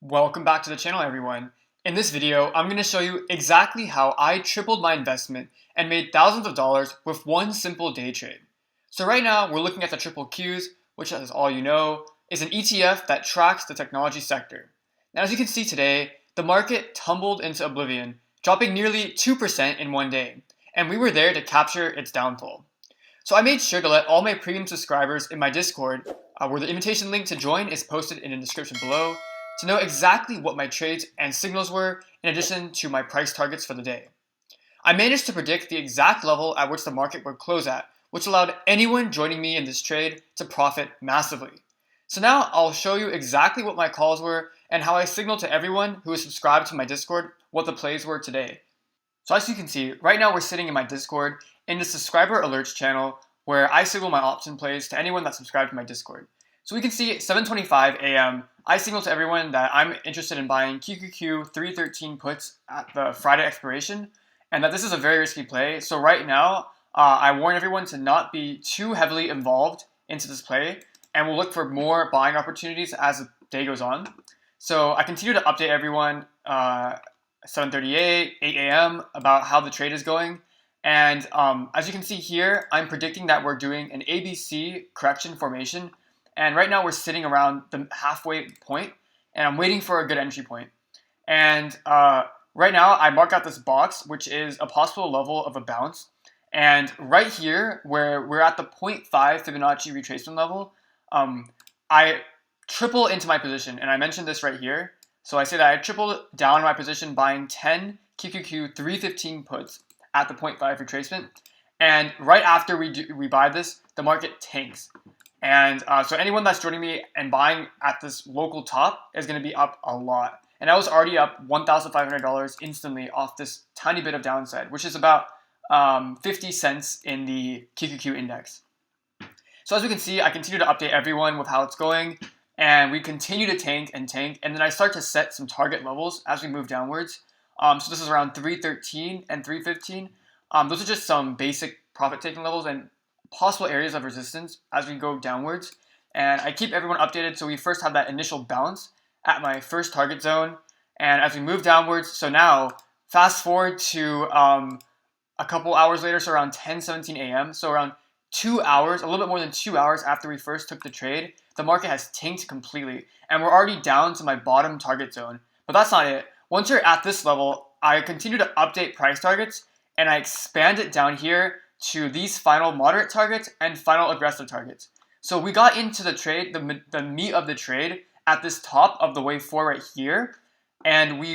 Welcome back to the channel, everyone. In this video, I'm going to show you exactly how I tripled my investment and made thousands of dollars with one simple day trade. So right now, we're looking at the triple Qs, which, as all you know, is an ETF that tracks the technology sector. Now, as you can see today, the market tumbled into oblivion, dropping nearly 2% in one day, and we were there to capture its downfall. So I made sure to let all my premium subscribers in my Discord, where the invitation link to join is posted in the description below, to know exactly what my trades and signals were in addition to my price targets for the day. I managed to predict the exact level at which the market would close at, which allowed anyone joining me in this trade to profit massively. So now I'll show you exactly what my calls were and how I signaled to everyone who is subscribed to my Discord what the plays were today. So as you can see, right now we're sitting in my Discord in the subscriber alerts channel where I signal my option plays to anyone that's subscribed to my Discord. So we can see at 7:25 a.m. I signal to everyone that I'm interested in buying QQQ 313 puts at the Friday expiration and that this is a very risky play. So right now, I warn everyone to not be too heavily involved into this play, and we'll look for more buying opportunities as the day goes on. So I continue to update everyone 7:38, 8 a.m. about how the trade is going. And as you can see here, I'm predicting that we're doing an ABC correction formation. And right now we're sitting around the halfway point, and I'm waiting for a good entry point. And right now I mark out this box, which is a possible level of a bounce. And right here, where we're at the 0.5 Fibonacci retracement level, I triple into my position. And I mentioned this right here. So I say that I tripled down my position buying 10 QQQ 315 puts at the 0.5 retracement. And right after we buy this, the market tanks. And so anyone that's joining me and buying at this local top is going to be up a lot. And I was already up $1,500 instantly off this tiny bit of downside, which is about 50 cents in the QQQ index. So as we can see, I continue to update everyone with how it's going. And we continue to tank. And then I start to set some target levels as we move downwards. So this is around 313 and 315. Those are just some basic profit taking levels and possible areas of resistance as we go downwards. And I keep everyone updated. So we first have that initial bounce at my first target zone. And as we move downwards, so now fast forward to a couple hours later, so around 10:17 a.m. So around 2 hours, a little bit more than 2 hours after we first took the trade, the market has tanked completely. And we're already down to my bottom target zone. But that's not it. Once you're at this level, I continue to update price targets and I expand it down here to these final moderate targets and final aggressive targets. So we got into the trade, the meat of the trade at this top of the wave 4 right here, and we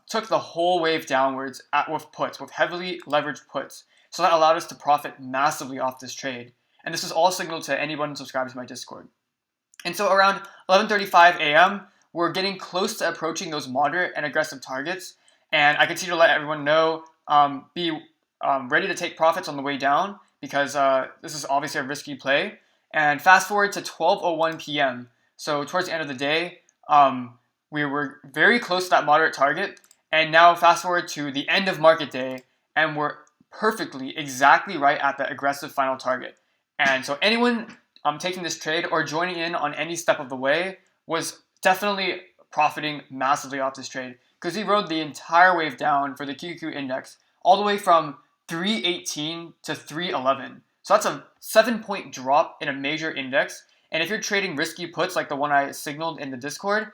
took the whole wave downwards with puts, with heavily leveraged puts. So that allowed us to profit massively off this trade. And this is all signaled to anyone subscribed to my Discord. And so around 11:35 a.m., we're getting close to approaching those moderate and aggressive targets. And I continue to let everyone know, be ready to take profits on the way down because this is obviously a risky play. And fast forward to 12:01 p.m. So towards the end of the day, we were very close to that moderate target. And now fast forward to the end of market day, and we're perfectly, exactly right at the aggressive final target. And so anyone taking this trade or joining in on any step of the way was definitely profiting massively off this trade because we rode the entire wave down for the QQQ index all the way from 318 to 311. So that's a 7-point drop in a major index. And if you're trading risky puts like the one I signaled in the Discord,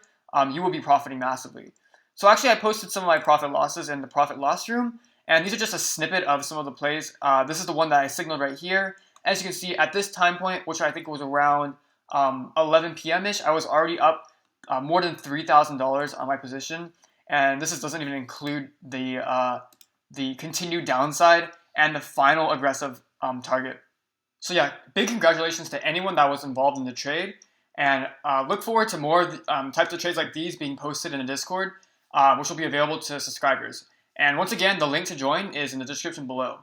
you will be profiting massively. So actually I posted some of my profit losses in the profit loss room. And these are just a snippet of some of the plays. This is the one that I signaled right here. As you can see, at this time point, which I think was around 11 p.m.-ish, I was already up more than $3,000 on my position. And this doesn't even include the continued downside and the final aggressive target. So yeah, big congratulations to anyone that was involved in the trade. And look forward to more types of trades like these being posted in the Discord, which will be available to subscribers. And once again, the link to join is in the description below.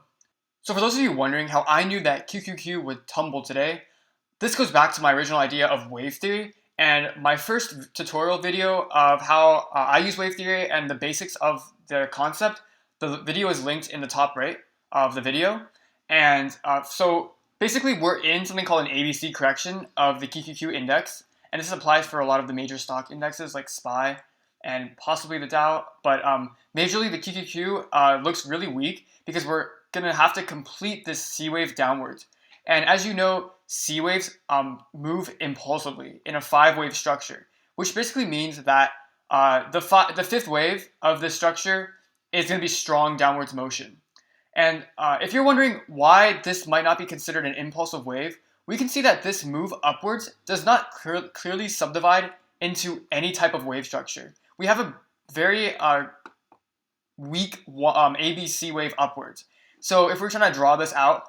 So for those of you wondering how I knew that QQQ would tumble today, this goes back to my original idea of wave theory and my first tutorial video of how I use wave theory and the basics of the concept. The video is linked in the top right of the video. And so basically we're in something called an ABC correction of the QQQ index. And this applies for a lot of the major stock indexes like SPY and possibly the Dow, but majorly the QQQ looks really weak because we're going to have to complete this C wave downwards. And as you know, C waves move impulsively in a 5-wave structure, which basically means that the 5th wave of this structure is going to be strong downwards motion. And if you're wondering why this might not be considered an impulsive wave, we can see that this move upwards does not clearly subdivide into any type of wave structure. We have a very weak ABC wave upwards. So if we're trying to draw this out,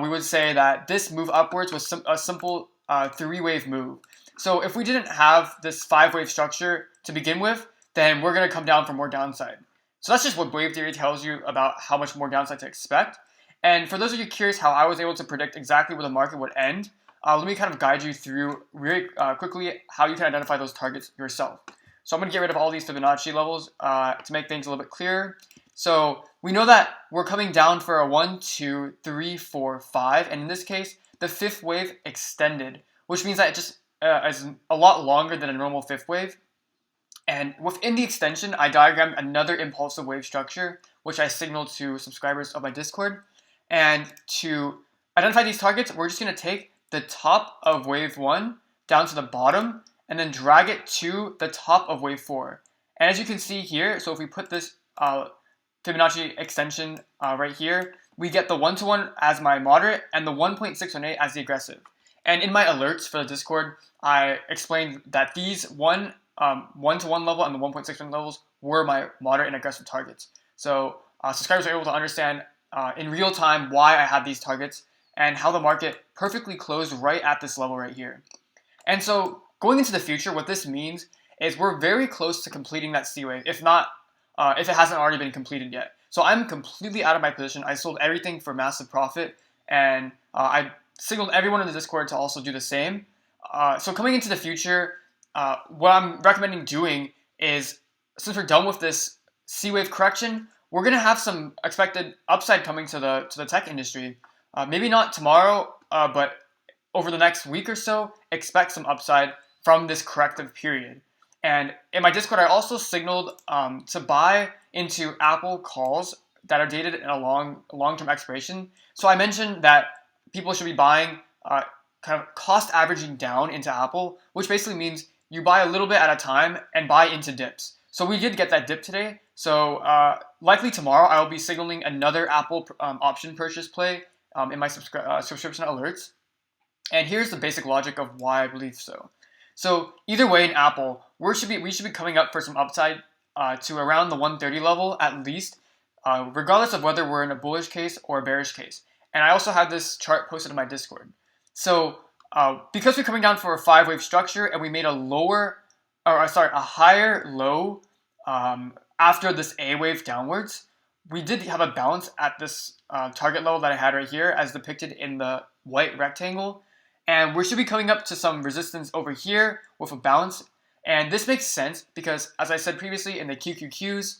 we would say that this move upwards was a simple 3-wave move. So if we didn't have this 5-wave structure to begin with, then we're going to come down for more downside. So that's just what wave theory tells you about how much more downside to expect. And for those of you curious how I was able to predict exactly where the market would end, let me kind of guide you through really quickly how you can identify those targets yourself. So I'm going to get rid of all these Fibonacci levels to make things a little bit clearer. So we know that we're coming down for a 1, 2, 3, 4, 5, and in this case, the 5th wave extended, which means that it just is a lot longer than a normal 5th wave. And within the extension, I diagrammed another impulsive wave structure, which I signaled to subscribers of my Discord. And to identify these targets, we're just going to take the top of wave 1 down to the bottom and then drag it to the top of wave 4. And as you can see here, so if we put this Fibonacci extension right here, we get the 1-to-1 as my moderate and the 1.618 as the aggressive. And in my alerts for the Discord, I explained that these 1-to-1 level and the 1.61 levels were my moderate and aggressive targets. So subscribers are able to understand in real time why I had these targets and how the market perfectly closed right at this level right here. And so going into the future, what this means is we're very close to completing that C wave, if it hasn't already been completed yet. So I'm completely out of my position. I sold everything for massive profit, and I signaled everyone in the Discord to also do the same. So coming into the future, what I'm recommending doing is, since we're done with this C wave correction, we're going to have some expected upside coming to the tech industry. Maybe not tomorrow, but over the next week or so, expect some upside from this corrective period. And in my Discord, I also signaled to buy into Apple calls that are dated in a long-term expiration. So I mentioned that people should be buying kind of cost averaging down into Apple, which basically means you buy a little bit at a time and buy into dips. So we did get that dip today. So likely tomorrow I will be signaling another Apple option purchase play in my subscription alerts. And here's the basic logic of why I believe so. So either way in Apple, we should be coming up for some upside to around the 130 level at least, regardless of whether we're in a bullish case or a bearish case. And I also have this chart posted in my Discord. So because we're coming down for a 5-wave structure and we made a higher low after this A wave downwards, we did have a bounce at this target level that I had right here as depicted in the white rectangle. And we should be coming up to some resistance over here with a bounce. And this makes sense because, as I said previously in the QQQs,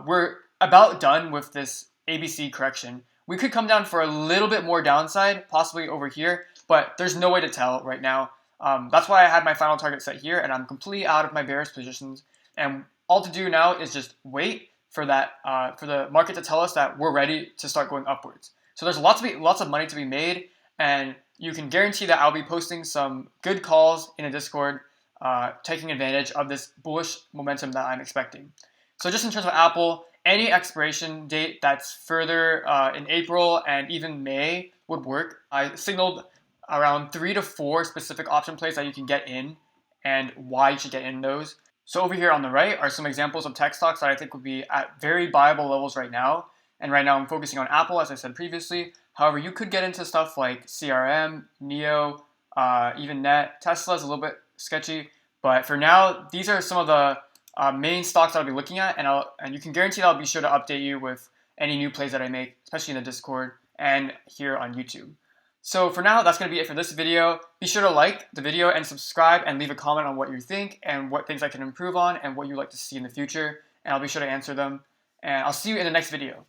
we're about done with this ABC correction. We could come down for a little bit more downside, possibly over here, but there's no way to tell right now. That's why I had my final target set here, and I'm completely out of my bearish positions. And all to do now is just wait for that for the market to tell us that we're ready to start going upwards. So there's lots of money to be made, and you can guarantee that I'll be posting some good calls in a Discord, taking advantage of this bullish momentum that I'm expecting. So just in terms of Apple, any expiration date that's further in April and even May would work. I signaled around 3 to 4 specific option plays that you can get in and why you should get in those. So over here on the right are some examples of tech stocks that I think would be at very viable levels right now. And right now I'm focusing on Apple, as I said previously. However, you could get into stuff like CRM, NEO, even Net. Tesla's a little bit sketchy. But for now, these are some of the main stocks I'll be looking at. And you can guarantee that I'll be sure to update you with any new plays that I make, especially in the Discord and here on YouTube. So for now, that's going to be it for this video. Be sure to like the video and subscribe and leave a comment on what you think and what things I can improve on and what you'd like to see in the future. And I'll be sure to answer them. And I'll see you in the next video.